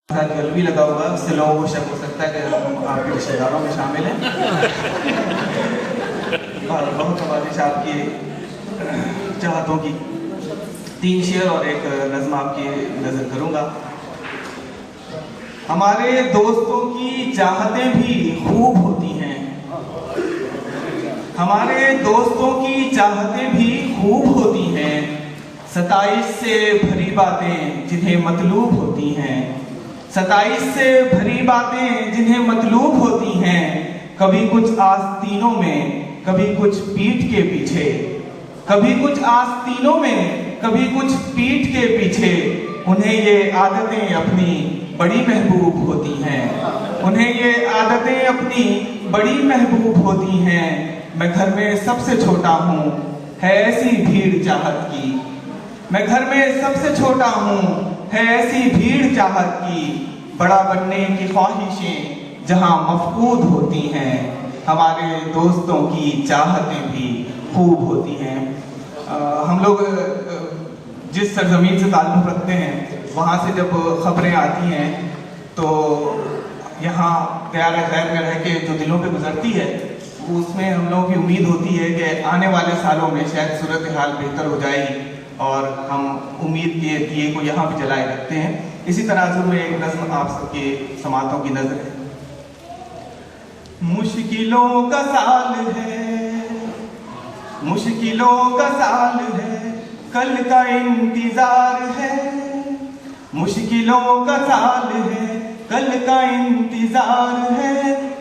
साथ जल भी लगा हुआ है, उससे लोगों को शक हो सकता है कि हम आपके रिश्तेदारों में शामिल हैं। और बहुत नवाजिश आपकी चाहतों की 3 शेर और एक नज़्म आपकी नजर करूंगा। हमारे दोस्तों की चाहतें भी खूब होती हैं, हमारे दोस्तों की चाहतें भी खूब होती हैं, 27 से भरी बातें जिन्हें मतलूब होती हैं, 27 से भरी बातें जिन्हें मतलूब होती हैं। कभी कुछ आस्तीनों में, कभी कुछ पीठ के पीछे, कभी कुछ आस्तीनों में, कभी कुछ पीठ के पीछे। उन्हें ये आदतें अपनी बड़ी महबूब होती हैं, उन्हें ये आदतें अपनी बड़ी महबूब होती हैं। मैं घर में सबसे छोटा हूँ, है ऐसी भीड़ चाहत की, मैं घर में सबसे छोटा हूँ, है ऐसी भीड़ चाहत की। बड़ा बनने की ख्वाहिशें जहाँ मफकूद होती हैं, हमारे दोस्तों की चाहतें भी खूब होती हैं। हम लोग जिस सरजमीन से ताल्लुक़ रखते हैं, वहाँ से जब खबरें आती हैं तो यहाँ तैयार खैर में रह के जो दिलों पे गुजरती है, उसमें हम लोगों की उम्मीद होती है कि आने वाले सालों में शायद सूरत हाल बेहतर हो जाएगी, और हम उम्मीद के दिए को यहाँ भी जलाए रखते हैं। इसी तरह में एक नज़्म आप सबके समातों की नजर है। मुश्किलों का साल है, मुश्किलों का साल है, कल का इंतजार है, मुश्किलों का साल है, कल का इंतजार है।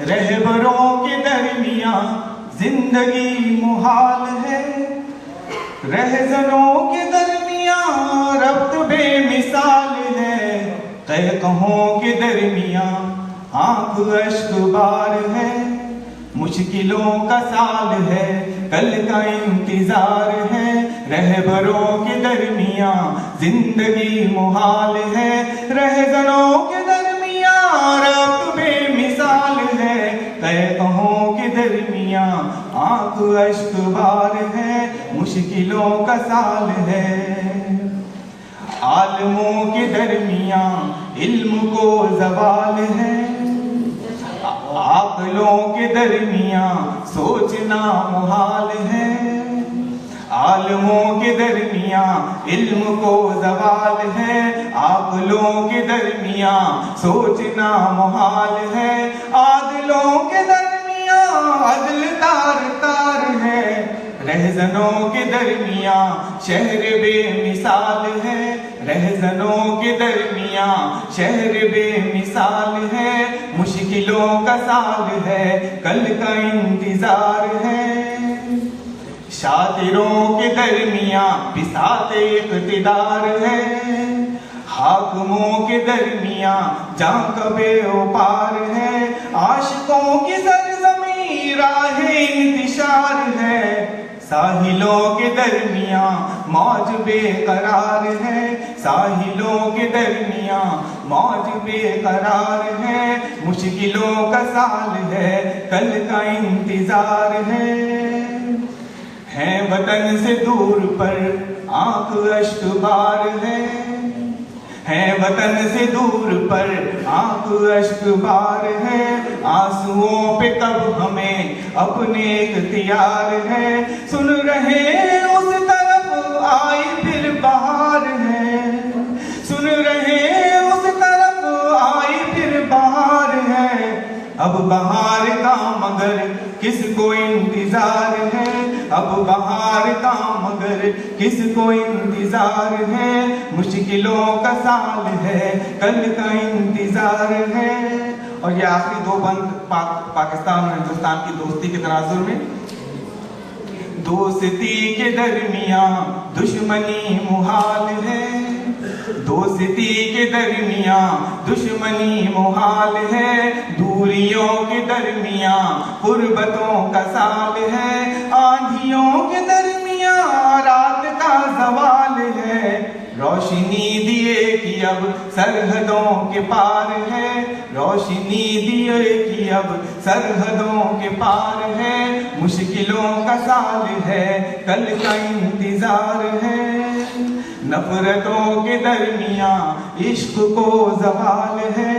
रहबरों के दरमियां जिंदगी मुहाल है, रहजनों के दरमियां रब्त बेमिसाल है, कहकहों के दरमियां आंख अश्क बार है। मुश्किलों का साल है, कल का इंतजार है, रहबरों के दरमियां जिंदगी मुहाल है, रहजनों के दरमियां रब्त बेमिसाल है, कहकहों के दरमियां आंख अश्क बार है। मुश्किलों का साल है, आलमों के दरमियां इल्म को ज़वाल है, आकलों के दरमियां सोचना मुहाल है, आलमों के दरमियां इल्म को ज़वाल है, आकलों के दरमियां सोचना मुहाल है, आदिलों के दरमियां अदल तार तार है, रहजनों के दरमियां शहर बेमिसाल है, रहजनों के दरमियां शहर बेमिसाल है। मुश्किलों का साल है, कल का इंतजार है, शातिरों के दरमियां बिसाते इक़्तिदार है, हाकिमों के दरमियां जां कबे उपार है, आशिकों की सरज़मीं राहे इंतिशार है, साहिलों के दरमियां मौज बेकरार है, साहिलों के दरमियां मौज बेकरार है। मुश्किलों का साल है, कल का इंतजार है वतन से दूर पर आंख अश्क बार है वतन से दूर पर आंख अश्क बार है, आंसुओं पे कब हमें अपने इख्तियार है, सुन रहे उस तरफ आई फिर बहार है, सुन रहे उस तरफ आई फिर बहार है। अब बहार का मगर किसको इंतजार है, अब बहार का मगर किसको इंतजार है। मुश्किलों का साल है, कल का इंतजार है। और ये आखिरी 2 बंद पाकिस्तान और हिंदुस्तान की दोस्ती के तनाजुर में। दोस्ती के दरमियां दुश्मनी मुहाल है, दोस्ती के दरमियां दुश्मनी मुहाल है, दूरियों के दरमियां कुर्बतों का साल है, आंधियों के दरमियां रात का ज़वाल है, रोशनी दिए कि अब सरहदों के पार है, रोशनी दिए कि अब सरहदों के पार है। मुश्किलों का साल है, कल का इंतजार है, नफरतों के दरमियां इश्क को ज़वाल है,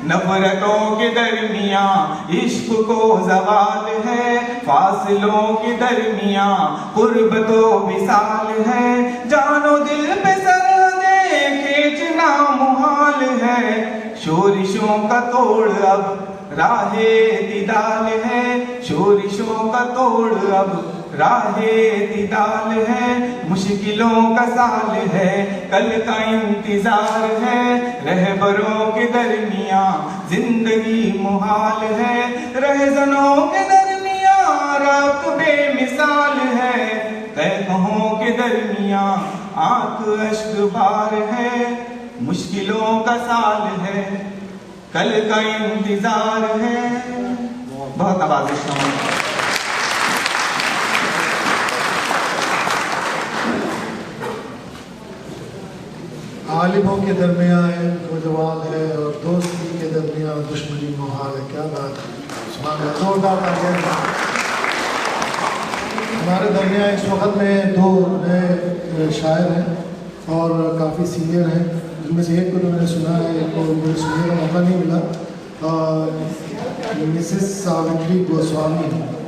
नफरतों के दरमियां इश्क को ज़वाल है, फासलों के दरमियां कुर्बतो विसाल है, जानो दिल पे सरहदें खींचना मुहाल है, शोरिशों का तोड़ अब राहे दिदाल है, शोरिशों का तोड़ अब राहे दिदाल है, मुश्किलों का साल है, कल का इंतजार है, रहबरों के दरमियां जिंदगी मुहाल है, रहजनों के दरमियां रात बेमिसाल है, तहकों के दरमियां आंख अश्क बार है, मुश्किलों का साल है, कल का इंतजार है। बहुत नवाजिश हूँ। आलिमों के दरमियाँ जवाल है और दोस्ती के दरमियाँ दुश्मनी मुहाल है। क्या बात है, जोरदार तालियां। हमारे दरमियाँ इस वक्त में दो नए शायर हैं और काफ़ी सीनियर हैं, जिनमें से एक को मैंने सुना है, एक को मुझे सुनने का मौका नहीं मिला। मिसेस सावित्री गोस्वामी।